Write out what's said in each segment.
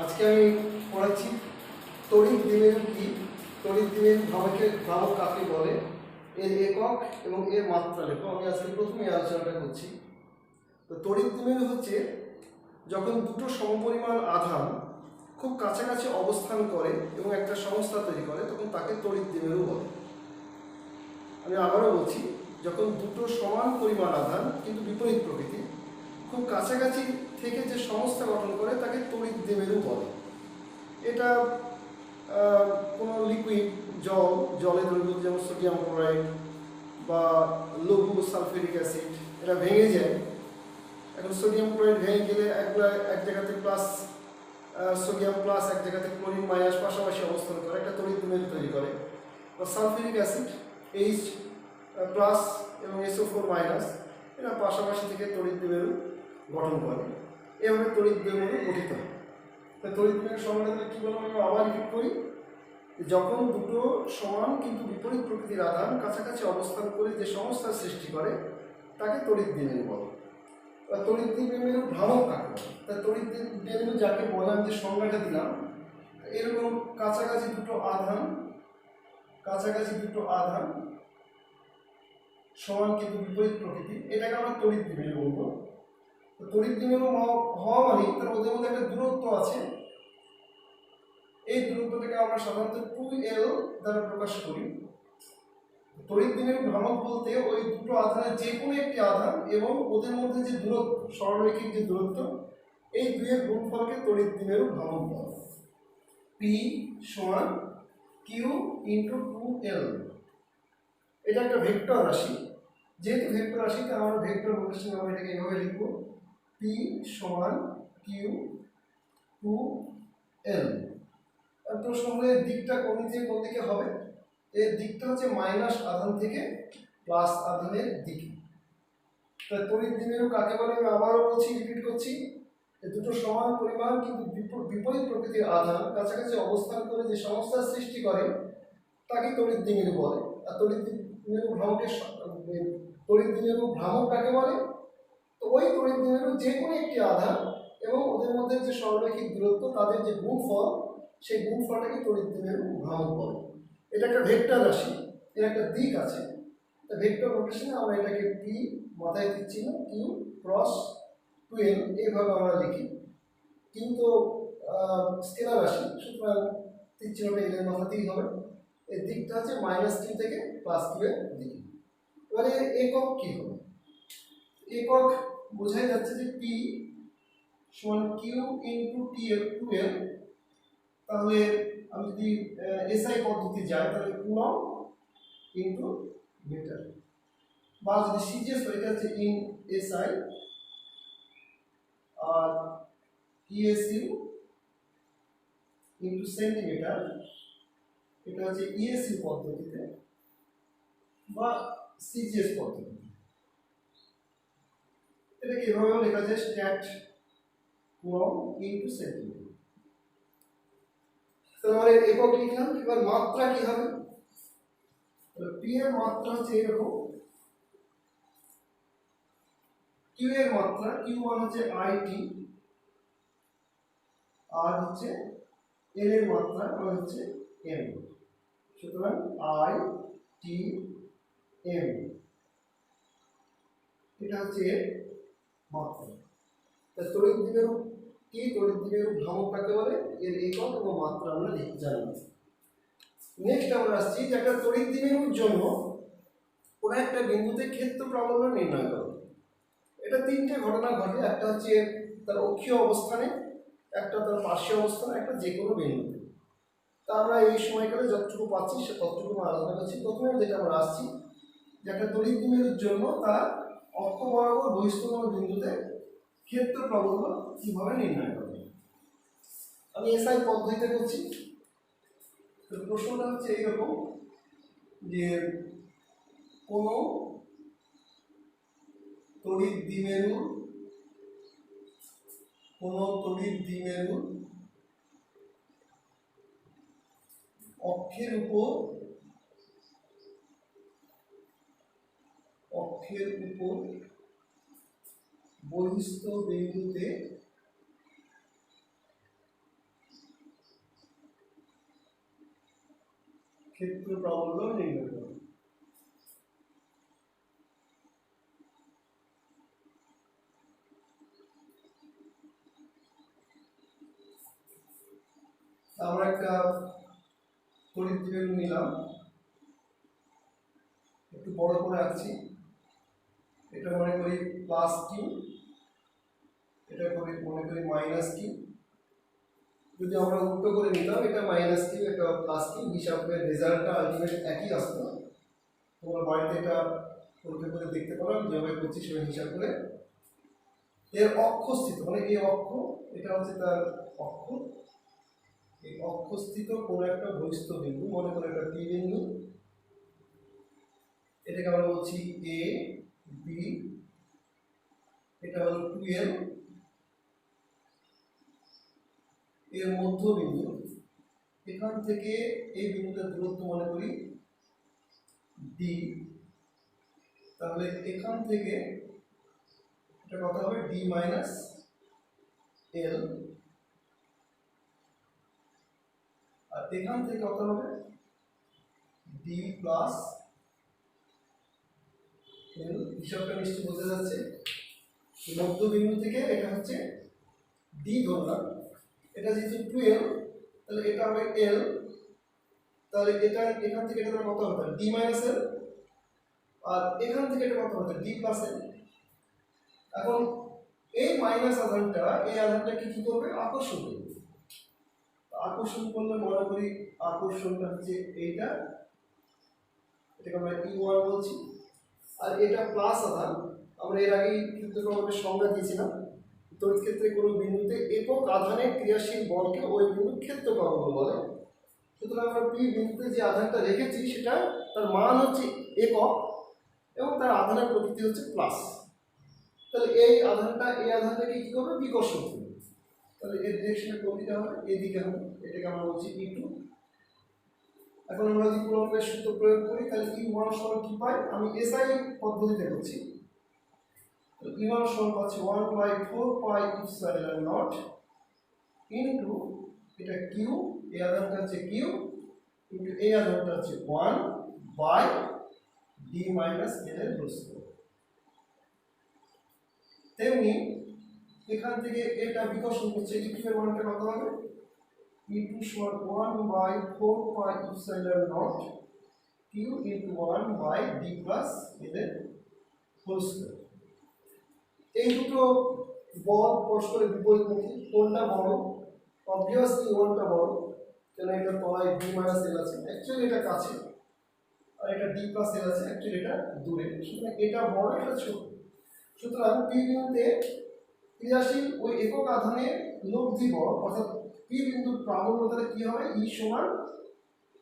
আজকে আমি পড়াচ্ছি তড়িৎ দ্বিমেরু কি, তড়িৎ দ্বিমেরু ভ্রামক কাকে বলে, এর একক এবং এর মাত্রা লেখো। আমি আজকে প্রথমে আলোচনাটা করছি। তো তড়িৎ দ্বিমেরু হচ্ছে যখন দুটো সমপরিমাণ আধান খুব কাছাকাছি অবস্থান করে এবং একটা সংস্থা তৈরি করে, তখন তাকে তড়িৎ দ্বিমেরু বলে। আমি আবারও বলছি, যখন দুটো সমান পরিমাণ আধান কিন্তু বিপরীত প্রকৃতি খুব কাছাকাছি থেকে যে সংস্থা গঠন করে তাকে তড়িৎ দ্বিমেরু বলে। এটা কোনো লিকুইড জলে দ্রবীভূত, যেমন সোডিয়াম ক্লোরাইড বা লঘু সালফিউরিক অ্যাসিড, এটা ভেঙে যায়। এখন সোডিয়াম ক্লোরাইড ভেঙে গেলে এক জায়গাতে প্লাস সোডিয়াম প্লাস, এক জায়গাতে ক্লোরিন মাইনাস পাশাপাশি অবস্থান করে একটা তড়িৎ দ্বিমেরু তৈরি করে। বা সালফিউরিক অ্যাসিড H প্লাস এবং SO4 মাইনাস, এরা পাশাপাশি থেকে তড়িৎ দ্বিমেরু গঠন করে। এভাবে তড়িৎ দ্বিমেরু গঠিত হয়। তড়িৎ দ্বিমেরু সংজ্ঞাটা কী বলবো, আমি আবার রিপিট করি। যখন দুটো সমান কিন্তু বিপরীত প্রকৃতির আধান কাছাকাছি অবস্থান করে যে সংস্থার সৃষ্টি করে তাকে তড়িৎ দ্বিমেরু বলে। তড়িৎ দ্বিমেরু ভ্রামক কাকে বলে? তা তড়িৎ দ্বিমেরু যাকে বললাম, যে সংজ্ঞাটা দিলাম, এরকম কাছাকাছি দুটো আধান সমান কিন্তু বিপরীত প্রকৃতি, এটাকে আমরা তড়িৎ দ্বিমেরু বলবো। তড়িৎ দ্বিমেরু হওয়া মানে তার ওদের মধ্যে একটা দূরত্ব আছে। এই দূরত্বটাকে আমরা সাধারণত 2L দ্বারা প্রকাশ করি। তড়িৎ দ্বিমেরু ভ্রামক বলতে ওই দুটো আধানের যে কোনো একটি আধান এবং ওদের মধ্যে যে দূরত্ব, সরলরৈখিক যে দূরত্ব, এই দুইয়ের গুণফলকে তড়িৎ দ্বিমেরু ভ্রামক বলে। P সমান Q ইন্টু 2L। এটা একটা ভেক্টর রাশি। যেহেতু ভেক্টর রাশি, তাই আমরা ভেক্টর নোটেশনে আমরা এটাকে এভাবে লিখব, P সমান Q 2L। প্রশ্ন হলে দিকটা কোন দিকে হবে? এর দিকটা হচ্ছে মাইনাস আধান থেকে প্লাস আধানের দিকে। তাই তড়িৎ দ্বিমেরু কাকে বলে আমি আবারও বলছি, রিপিট করছি। দুটো সমান পরিমাণ কিন্তু বিপরীত প্রকৃতির আধান কাছাকাছি অবস্থান করে যে সংস্থার সৃষ্টি করে তাকে তড়িৎ দ্বিমেরু বলে। আর তড়িৎ দ্বিমেরু ভ্রামক কাকে বলে? তো ওই তড়িৎ দ্বিমেরু যে কোনো একটি আধান এবং ওদের মধ্যে যে সরলরৈখিক দূরত্ব, তাদের যে গুণফল, সেই গুণফলটাকে তড়িৎ দ্বিমেরু ভ্রামক বলে। এটা একটা ভেক্টর রাশি, এর একটা দিক আছে। ভেক্টর নোটেশনে আমরা এটাকে P মাথায় দিচ্ছি না, Q ক্রস 2L এইভাবে আমরা লিখি। কিন্তু স্কেলার রাশি, সুতরাং তীরচিহ্নটা এর মাথাতেই হবে। এর দিকটা হচ্ছে -Q থেকে +Q এর দিকে। এবারে একক কি হবে? একক বোঝাই যাচ্ছে যে P সমান Q ইন্টু 2L। তাহলে আমি যদি SI পদ্ধতি যাই, তাহলে কুলম্ব ইন্টু মিটার, বা যদি সিজিএস হয়, এটা হচ্ছে ইন SI, আর ESU ইন্টু সেন্টিমিটার, এটা হচ্ছে ESU পদ্ধতিতে বা সিজিএস পদ্ধতিতে। এটাকে এভাবেও লেখা যায়, স্ট্যাট কুলম্ব ইন্টু সেন্টিমিটার। তাহলে আমরা একক লিখলাম। এবার মাত্রা কি হবে? P এর মাত্রা হচ্ছে এরকম, Q এর মাত্রা, Q মান হচ্ছে IT, আর হচ্ছে L এর মাত্রা মানে হচ্ছে M। সুতরাং IT M, এটা হচ্ছে এর মাত্রা। তা তড়িৎ দ্বিমেরু কি, তড়িৎ দ্বিমেরু ভ্রামক কাকে বলে, এর একক এবং মাত্রা আমরা জানি। নেক্সট আমরা আসছি যে একটা তড়িৎ দ্বিমেরুর জন্য কোনো একটা বিন্দুতে ক্ষেত্র প্রাবল্য নির্ণয় করো। এটা তিনটে ঘটনা ঘটে। একটা হচ্ছে তার অক্ষীয় অবস্থানে, একটা তার পার্শ্বীয় অবস্থানে, একটা যে কোনো বিন্দুতে। তা আমরা এই সময়কালে যতটুকু পাচ্ছি সে ততটুকু আলোচনা করছি। প্রথমে যেটা আমরা আসছি যে একটা তড়িৎ দ্বিমেরুর জন্য তার অক্ষ বরাবর বহিস্থ বিন্দুতে ক্ষেত্র প্রাবল্য কিভাবে নির্ণয় করবে। আমি SI পদ্ধতিতে করছি। তো প্রশ্নটা হচ্ছে এইরকম যে কোনো তড়িৎ দ্বিমেরু অক্ষের উপর বহিস্থ বিন্দুতে ক্ষেত্র প্রাবল্য নির্ণয় করো। আমরা একটা তড়িৎ দ্বিমেরু নিলাম, একটু বড় করে আঁকছি। এটা মনে করি প্লাস কিউ, এটা মনে করি মাইনাস কিউ। যদি আমরা উল্টো করে নিতাম, এটা মাইনাস কিউ, এটা প্লাস কিউ, হিসাবে রেজাল্টটা আলটিমেট একই আসতো। তোমরা বাড়িতে এটা পরীক্ষা করে দেখতে পারো, যেভাবে করছি সেভাবে হিসাব করে। এর অক্ষস্থিত মানে এই অক্ষ, এটা হচ্ছে তার অক্ষ। এই অক্ষস্থিত কোনো একটা বহিস্থ বিন্দু, মনে করে একটা পি বিন্দু, এটাকে আমরা বলছি এ বি, এটা হলো 2l, এর মধ্যবিন্দু। এখান থেকে এই বিন্দুটার দূরত্ব মনে করি ডি, তাহলে এখান থেকে এটা কত হবে ডি মাইনাস এল, আর এখান থেকে কত হবে ডি প্লাস এল। হিসাবটা নিশ্চয়ই বোঝা যাচ্ছে। মধ্যবিন্দু থেকে এটা হচ্ছে ডি ধরলাম, এটা যেহেতু 2l, তাহলে এটা হবে l, তাহলে এটা এখান থেকে এটা কত হবে ডি মাইনাস এল, আর এখান থেকে এটা কত হবে ডি প্লাস এল। এখন এই মাইনাস আধানটা এই আধানটাকে কি করবে, আকর্ষণ করবে। আকর্ষণ করলে মনে করি আকর্ষণটা হচ্ছে এইটা, এটাকে আমরা E1 বলছি। আর এটা প্লাস আধান, আমরা এর আগেই ক্ষেত্রপ্রবাহের সংজ্ঞা দিয়েছিলাম। তড়িৎ ক্ষেত্রে কোনো বিন্দুতে একক আধানে ক্রিয়াশীল বলকে ওই বিন্দুর ক্ষেত্রপ্রবাহ বলে। সুতরাং আমরা পি বিন্দুতে যে আধানটা রেখেছি সেটা তার মান হচ্ছে একক এবং তার আধানের প্রকৃতি হচ্ছে প্লাস। তাহলে এই আধানটাকে কি করবে, বিকর্ষণ করবে। তাহলে এর ডিরেকশনের প্রকৃতি হবে এদিকে হবে, এটাকে আমরা বলছি E2। এখন আমরা যদি কুলম্বের সূত্র প্রয়োগ করি, তাহলে E1 সমান কি পাই, আমি এসআই পদ্ধতিতে করছি। E1 সমান পাচ্ছি 1/4 পাই ইপসিলন নট ইনটু এটা কিউ, এই আধানটা হচ্ছে কিউ, ইনটু এই আধানটা হচ্ছে 1 বাই ডি মাইনাস এল এর হোল স্কয়ার। তেমনি এখান থেকে এটা বিকর্ষণ করছে, E2 এর মানটা কত হবে, E2 সমান 1/4 pi epsilon naught q into 1 by d plus l এর হোল স্কয়ার। এই দুটো বল পরস্পরের বিপরীতমুখী, কোনটা বড়, অবভিয়াসলি ওয়ানটা বড়, কেন এটা তলায় ডি মাইনাস এল আছে, অ্যাকচুয়ালি এটা কাছে, আর এটা ডি প্লাস এল আছে, অ্যাকচুয়ালি এটা দূরে। সুতরাং এটা বড়, এটা ছোট। সুতরাং পি বিন্দুতে ক্রিয়াশীল ওই একক আধানের লব্ধি বল অর্থাৎ পি বিন্দুর প্রাবল্য তাহলে কি হবে, ই সমান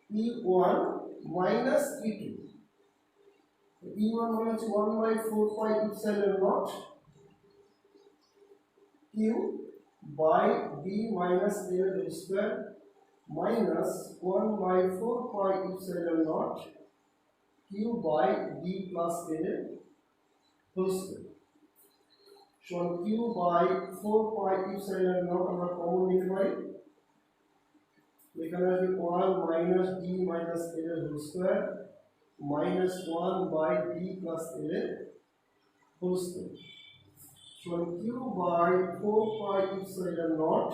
E1 মাইনাস E2। E1 মানে হচ্ছে 1/4 pi epsilon naught q by d minus L whole square minus 1/4 pi epsilon naught q by d plus L whole square সমান q by 4 pi epsilon naught আমরা common নিতে পারি, এখানে আসবে 1 minus D minus L whole square minus 1 by d plus L whole square সমান q by 4 pi epsilon naught,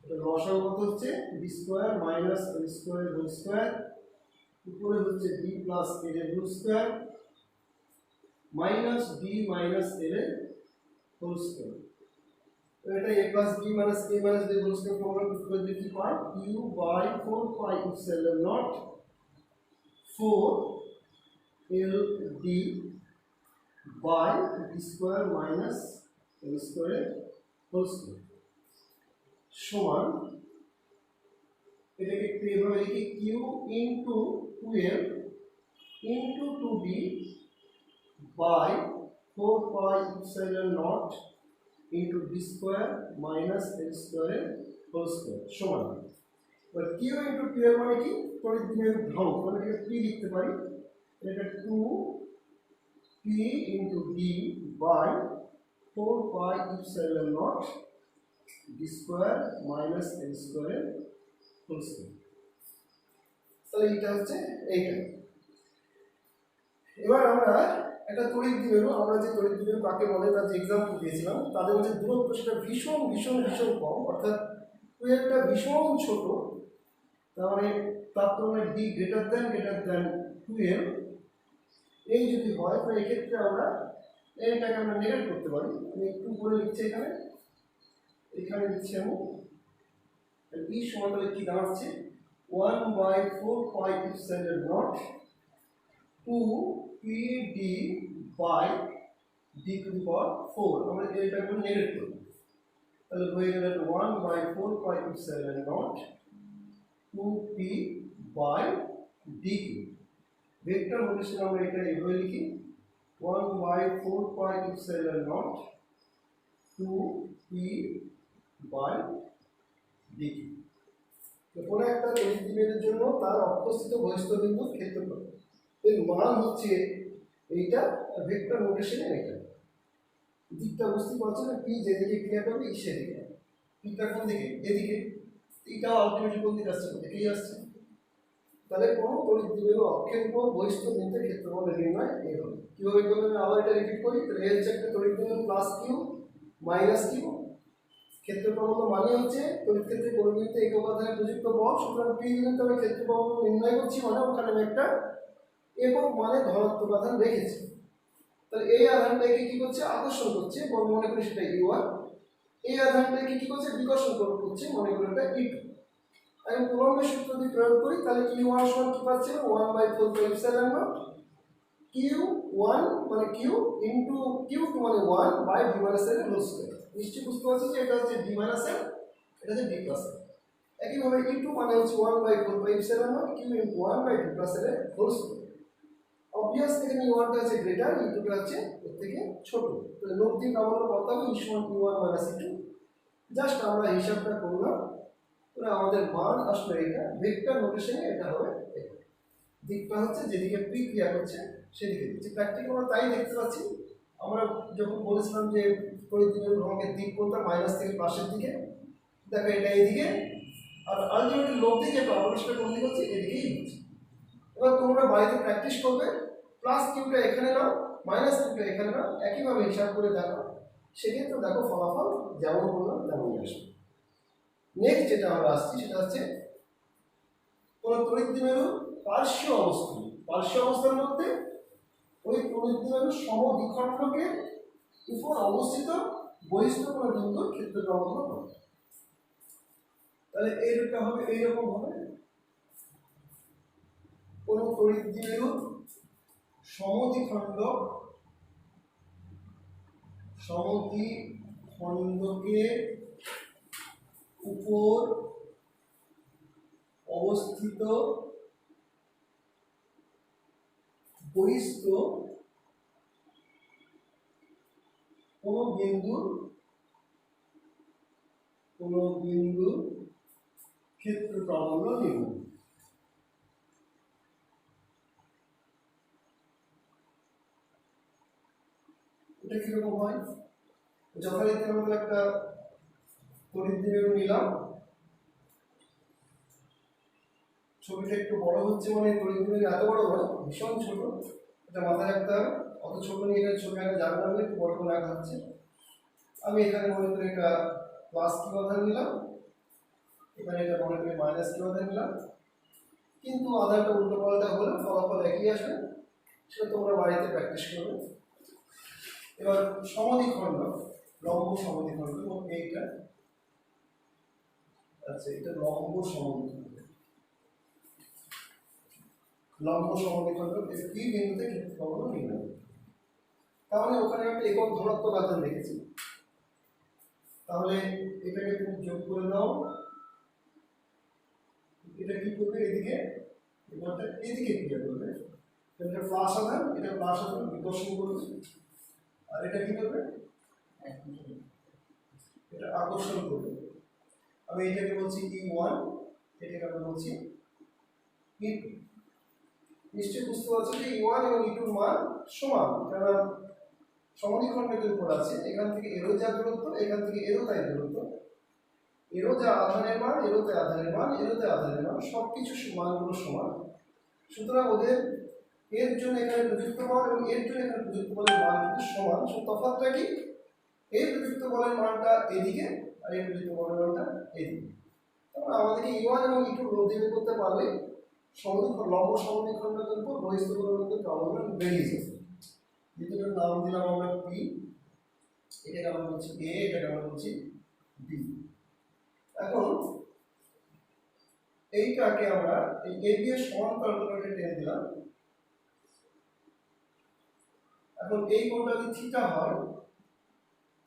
এটা লসাগু কত হচ্ছে d square minus l square whole square, উপরে হচ্ছে ডি প্লাস এল whole square minus D minus এল whole square. এটা a plus b minus a minus b whole square formula use করলে কি পাই, q by 4 pi epsilon naught 4 l d by d square minus l square whole square সমান, এটাকে এইভাবে লিখি q into 2l into 2d by 4 pi epsilon naught into d square minus l square whole square সমান। এবার q into 2l মানে কি, তড়িৎ দ্বিমেরু ধ্রুবক, মানে এটা p লিখতে পারি, এটা 2p into d by 4 pi epsilon naught d square minus l square whole square. তাহলে এটা হচ্ছে এইটা। এবার আমরা একটা তড়িৎ দ্বিমেরু, আমরা যে তড়িৎ দ্বিমেরু কাকে বলে তার যে এক্সাম্পল দিয়েছিলাম, তাদের মধ্যে দূরত্ব সেটা ভীষণ ভীষণ ভীষণ কম, অর্থাৎ টুয়েলভটা ভীষণ ছোট, তার মানে তার তুলনায় ডি গ্রেটার দ্যান 12 এই যদি হয় তো এক্ষেত্রে আমরা এইটাকে আমরা নেগেট করতে পারি। আমি একটু করে লিখছি এখানে, এখানে লিখছি আমি ই সমান তাহলে কি দাঁড়াচ্ছে 1/4πε0 2pd by d to the power 4। আমরা এইটাকে নেগেট করব, তাহলে হয়ে গেল 1/4πε0 2p by d। Vector notation আমরা এটা এইভাবে লিখি 1/4πε0 2p বাই d। কোনো একটা তড়িৎ দ্বিমেরুর জন্য তার অবস্থিত বহিস্থ বিন্দুর ক্ষেত্রফল এর মান হচ্ছে এইটা, ভেক্টর নোটেশনে এটা দিকটা বুঝতে পারছো না, পি যেদিকে ক্রিয়া করবে ই সেদিকে, পিটা কোন দিকে এদিকে, এটাও আলটিমেটলি কোন দিকে আসছে এদিকেই আসছে। তাহলে কোনো তড়িৎ দ্বিমেরু অক্ষের উপর বহিস্থ বিন্দুর ক্ষেত্রফল নির্ণয় এই হবে। কিভাবে করবে আমি আবার এটা রিপিট করি, তাহলে এই হচ্ছে একটা তড়িৎ দ্বিমেরু প্লাস কিউ মাইনাস কিউ, ক্ষেত্রফল মানে হচ্ছে তড়িৎ ক্ষেত্রে কোনো বিন্দুতে একক আধানে প্রযুক্ত বল, সুতরাং পি বিন্দুতে আমি ক্ষেত্রফল নির্ণয় করছি মানে ওখানে আমি একটা একক মানে ধনাত্মক আধান রেখেছি। তাহলে এই আধানটাকে কি করছে আকর্ষণ করছে, মনে করি সেটা ইউ1, এই আধানটাকে কি করছে বিকর্ষণ করছে, মনে করি এটা ই2। আমি কুলম্বের সূত্র যদি প্রয়োগ করি তাহলে q1 সমান কি পাচ্ছি 1/4πε0 q1 মানে q ইনটু q2 মানে 1 by d - l whole square. নিশ্চয়ই বুঝতে পারছি যে এটা হচ্ছে d - l, এটা হচ্ছে d + l। একইভাবে e2 মানে হচ্ছে 1/4πε0 q into 1 by d + l whole square. Obviously এখানে e1 টা আছে গ্রেটার, e2 টা আছে এর থেকে ছোট, তাহলে লোক দিয়ে প্রাবল্য কত হবে e সমান q1 - e2। জাস্ট আমরা হিসাবটা করলাম, তাহলে আমাদের মান আসলে এটা ভেক্টর নোটেশনে এটা হবে এটা, দিকটা হচ্ছে যেদিকে পি ক্রিয়া করছে সেদিকে দিচ্ছে। প্র্যাকটিক্যালি আমরা তাই দেখতে পাচ্ছি। আমরা যখন বলেছিলাম যে তড়িৎ দ্বিমেরু ভ্রমণের দিক কোনটা মাইনাস থেকে প্লাসের দিকে, দেখো এটা এইদিকে, আর আলটিমেটলি লোক দিয়ে যে প্রবলেমটা কোন দিকে হচ্ছে এদিকেই হচ্ছে। এবার তোমরা বাড়িতে প্র্যাকটিস করবে, প্লাস কিউটা এখানে নাও মাইনাস কিউটা এখানে নাও, একইভাবে হিসাব করে দেখো, সেক্ষেত্রে দেখো ফলাফল যেমন বললাম তেমনই আসবে। নেক্সট যেটা আমরা আসছি সেটা হচ্ছে কোন তড়িৎ দ্বিমেরু পার্শ্বীয় অবস্থান, পার্শ্বীয় অবস্থার মধ্যে ওই তড়িৎ দ্বিমেরুর সমদ্বিখণ্ডকের উপর অবস্থিত বহিস্থ কোন বিন্দুর ক্ষেত্রফল গণনা করো। তাহলে এইটা হবে এইরকম হবে, কোন তড়িৎ দ্বিমেরুর সমদ্বিখণ্ডকের উপর অবস্থিত বহিস্থ কোন বিন্দুর ক্ষেত্রফল নির্ণয়। এটা কিরকম হয়, যথারীতি আমরা একটা তড়িৎ দ্বিমেরু নিলাম, ছবিটা একটু বড় হচ্ছে মানে তড়িৎ দ্বিমেরু এত বড় নয়, ভীষণ ছোট, এটা মাথায় রাখতে হবে। অত ছোট নিয়ে গেলে ছবি আগে জানতে হবে একটু বড় করে রাখা হচ্ছে। আমি এখানে মনে করি এটা প্লাস কিউ আধান নিলাম, এখানে এটা মনে করি মাইনাস কিউ আধান নিলাম, কিন্তু আধানটা উল্টো পাল্টা হলে ফলাফল একই আসবে, সেটা তোমরা বাড়িতে প্র্যাকটিস করবে। এবার সমদ্বিখণ্ড, লম্ব সমদ্বিখণ্ড এবং এইটা, আচ্ছা এটা লম্ব সমদ্বিখণ্ড, লম্ব সমদ্বিখণ্ড এটা কি বিন্দুতে ক্ষেত্রফল নির্ণয়। তাহলে ওখানে একটা একক ধনাত্মক আধান রেখেছি, তাহলে এটাকে তুমি যোগ করে দাও, এটা কি করবে এদিকে, এটা এদিকে ক্রিয়া করবে, এটা প্লাস আধান, এটা প্লাস আধান বিকর্ষণ করবে, আর এটা কি করবে এটা আকর্ষণ করবে। আমি এটাকে বলছি E1, এটাকে আমি বলছি E2। নিশ্চয়ই বুঝতে পারছো যে E1 এবং E2 এর মান সমান, কারণ সমদ্বিখণ্ডকের উপর আছে, এখান থেকে এরও যা দূরত্ব, এখান থেকে এরও তাই দূরত্ব, এরও যা আধানের মান, এরোতে আধানের মান, এরোতে আধানের মান, সবকিছু মানগুলো সমান। সুতরাং ওদের এর জন্য এখানে প্রযুক্ত বল এবং এর জন্য এখানে প্রযুক্ত বলের মান কিন্তু সমান। তফাৎটা কি? এই প্রযুক্ত বলের মানটা এদিকে আর এই প্রযুক্ত বলের মানটা এদিকে। তারপর আমাদেরকে E1 এবং E2 লব্ধি বের করতে পারলে লম্ব সমদ্বিখণ্ডকের উপর বহিস্থ কোণের প্রাবল্যন বেরিয়ে যাবে। দ্বিতীয়টার নাম দিলাম আমরা P, এটাকে আমরা বলছি A, এটাকে আমরা বলছি B। এখন এইটাকে আমরা এই AB এর সমান্তরাল করে টেনে দিলাম। এখন এই কোণটা যদি থিটা হয়,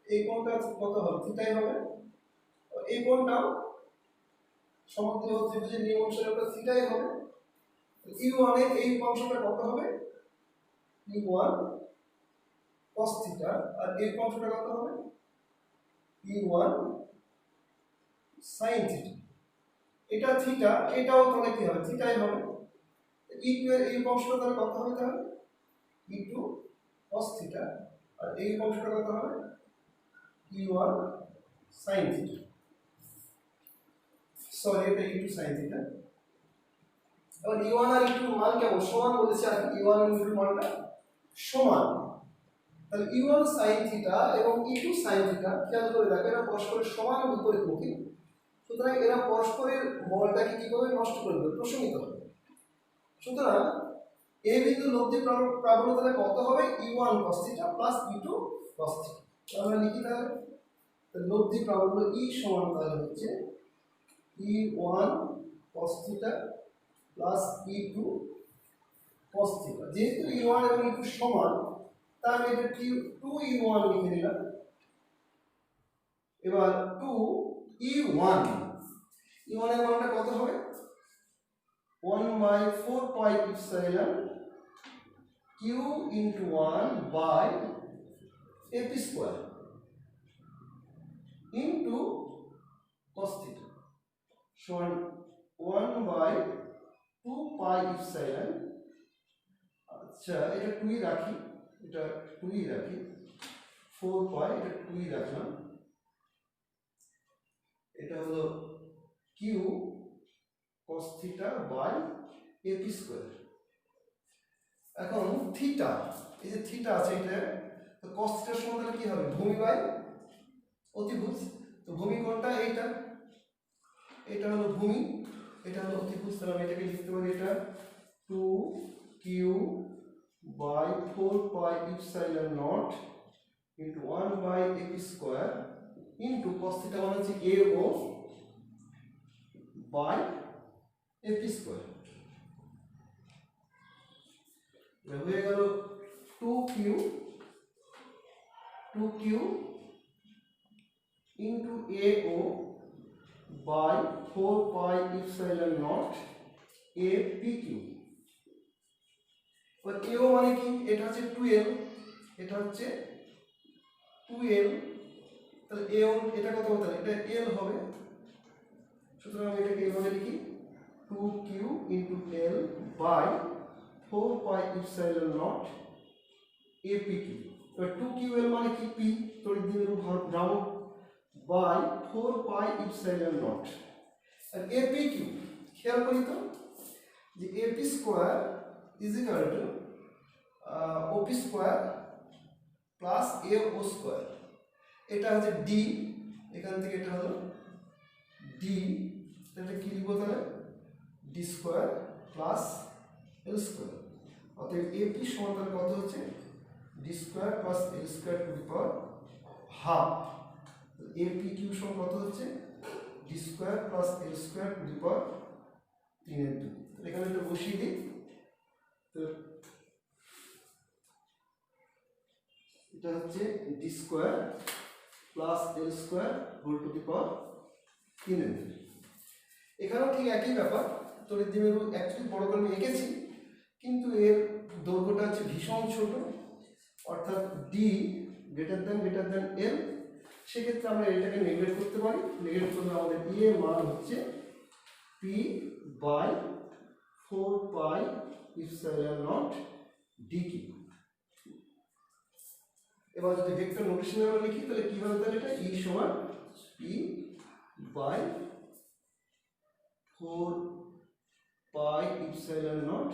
এই কোণটা কত হবে? থিটাই হবে। এই কোণটাও সমদ্বিবাহু ত্রিভুজের নিয়ম অনুসারে ওটা থিটাই হবে। E1 এর এই অংশটা কত হবে? E1 cos থিটা, আর এই অংশটা কত হবে? E1 sin theta. এটা থিটা, এটাও তাহলে কি হবে? থিটাই হবে। E2 এর এই অংশটা তাহলে কত হবে? তাহলে E2 cos থিটা, আর এই অংশটা কত হবে? E1 sin theta. সরি, এটা E2 sin থিটা। এবার E1 আর E2 মান কেমন? সমান বলেছে, আর E1 এবং E2 মানটা সমান। তাহলে E1 sin থিটা এবং E2 sin থিটা, খেয়াল করে দেখো এরা পরস্পরের সমান বিপরীতমুখী। সুতরাং এরা পরস্পরের বলটাকে কি করবে? নষ্ট করে দেবে, প্রশমিত হবে। সুতরাং এ বিন্দু লব্ধি প্রাবল্যতা কত হবে? E1 cos theta plus E2 cos theta. আমরা লিখি তাহলে লব্ধি প্রাবল্য E সমান তাহলে হচ্ছে E1 cos theta plus E2 cos theta. যেহেতু E1 এবং E2 সমান, তার এটা 2E1 লিখে দিলাম। এবার 2E1 এর মানটা কত হবে? 1/4 pi epsilon q into 1 by f square into cos theta সমান 1/2 পাই ইপসিলন। আচ্ছা, এটা 2 রাখি, এটা 2 রাখি, 4 পাই, এটা 2 রাখলাম। এটা হলো q cos theta by f square। এখন থিটা, এই যে থিটা আছে এটা, তো cos theta সমান তাহলে কি হবে? ভূমি বাই অতিভুজ। তো ভূমি কোণটা এইটা, এটা হলো ভূমি, এটা হলো অতিভুজ। তাহলে আমি এটাকে লিখতে পারি এটা 2q by 4 pi epsilon naught into 1 by f square into cos theta মানে হচ্ছে AO by f square। হয়ে গেল 2q into AO by 4 pi epsilon naught APQ। R AO মানে কি? এটা হচ্ছে 2L, এটা হচ্ছে 2L। তাহলে AO এটা কত হবে? তাহলে এটা L হবে। সুতরাং আমি এটাকে এভাবে লিখি 2q into L by 4 pi epsilon naught APQ। এবার 2qL মানে কি? P, তড়িৎ দ্বিমেরু ভ্রামক, by 4 pi epsilon naught। R APQ খেয়াল করি তো যে AP square is equal to OP square plus AO square. এটা হচ্ছে D, এখান থেকে এটা হলো D, এটা কি লিখবো তাহলে? D square plus L square. অতএব AP সমান তাহলে কত হচ্ছে? D square plus L square to the power half. APQ সমান কত হচ্ছে? D square plus L square to the power 3/2। এখানে এটা বসিয়ে দিই। তো এটা হচ্ছে D square plus L square whole to the power 3/2। এখানেও ঠিক একই ব্যাপার, তড়িৎ দ্বিমেরু অ্যাকচুয়ালি বড় করে এঁকেছি, কিন্তু এর দৈর্ঘ্যটা হচ্ছে ভীষণ ছোট, অর্থাৎ D গ্রেটার দ্যান L। সেক্ষেত্রে আমরা এটাকে নেগলেক্ট করতে পারি। নেগলেক্ট করলে আমাদের E এর মান হচ্ছে P by 4 pi epsilon naught DQ। এবার যদি ভেক্টর নোটেশনে আমরা লিখি তাহলে কি হবে? তাহলে এটা E সমান P by 4 pi epsilon naught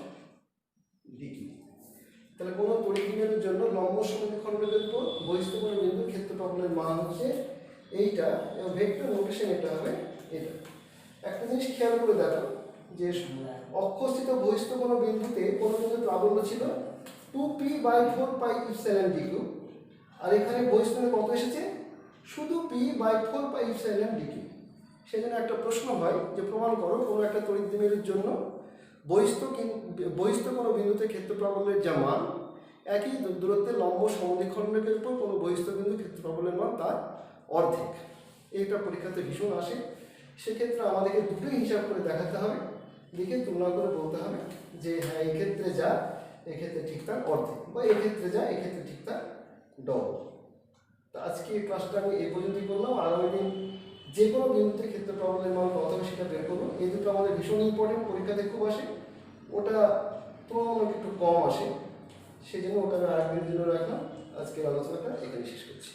DQ. তাহলে কোনো তড়িৎ দ্বিমেরুর জন্য লম্ব সমদ্বিখণ্ডকের উপর বহিস্থ কোনো বিন্দুর ক্ষেত্রফলের মান হচ্ছে এইটা, এবং ভেক্টর নোটেশন এটা হবে এটা। একটা জিনিস খেয়াল করে দেখো যে অক্ষস্থিত বহিস্থ কোনো বিন্দুতে কোনো বিন্দুর প্রাবল্য ছিল 2p/4 পাই ইপসাইলন ডিকিউ, আর এখানে বহিস্থতে কত এসেছে শুধু p/4 পাই ইপসাইলন ডিকিউ। সেজন্য একটা প্রশ্ন হয় যে প্রমাণ করো কোনো একটা তড়িৎ দ্বিমেরুর জন্য বহিস্থ কোনো বিন্দুতে ক্ষেত্র প্রাবল্যের যা মান একই দূরত্বের লম্ব সমদ্বিখণ্ডকের উপর কোনো বহিস্থ বিন্দু ক্ষেত্র প্রাবল্যের মান তার অর্ধেক। এইটা পরীক্ষাতে ভীষণ আসে। সেক্ষেত্রে আমাদেরকে দুটোই হিসাব করে দেখাতে হবে, দেখে তুলনা করে বলতে হবে যে হ্যাঁ এক্ষেত্রে যা এক্ষেত্রে ঠিক তার অর্ধেক, বা এক্ষেত্রে যা এক্ষেত্রে ঠিক তার ডবল। তো আজকে এই ক্লাসটা আমি এই পর্যন্তই করলাম। আগামী দিন যে কোনো বিন্দুতে ক্ষেত্র প্রাবল্যের মান কত হবে সেটা বের করবো। এই দুটো আমাদের ভীষণ ইম্পর্টেন্ট, পরীক্ষাতে খুব আসে, ওটা তুলনামূলক একটু কম আসে, সেই জন্য ওটা আমি আরেকদিনের জন্য রাখলাম। আজকের আলোচনাটা এখানে শেষ করছি।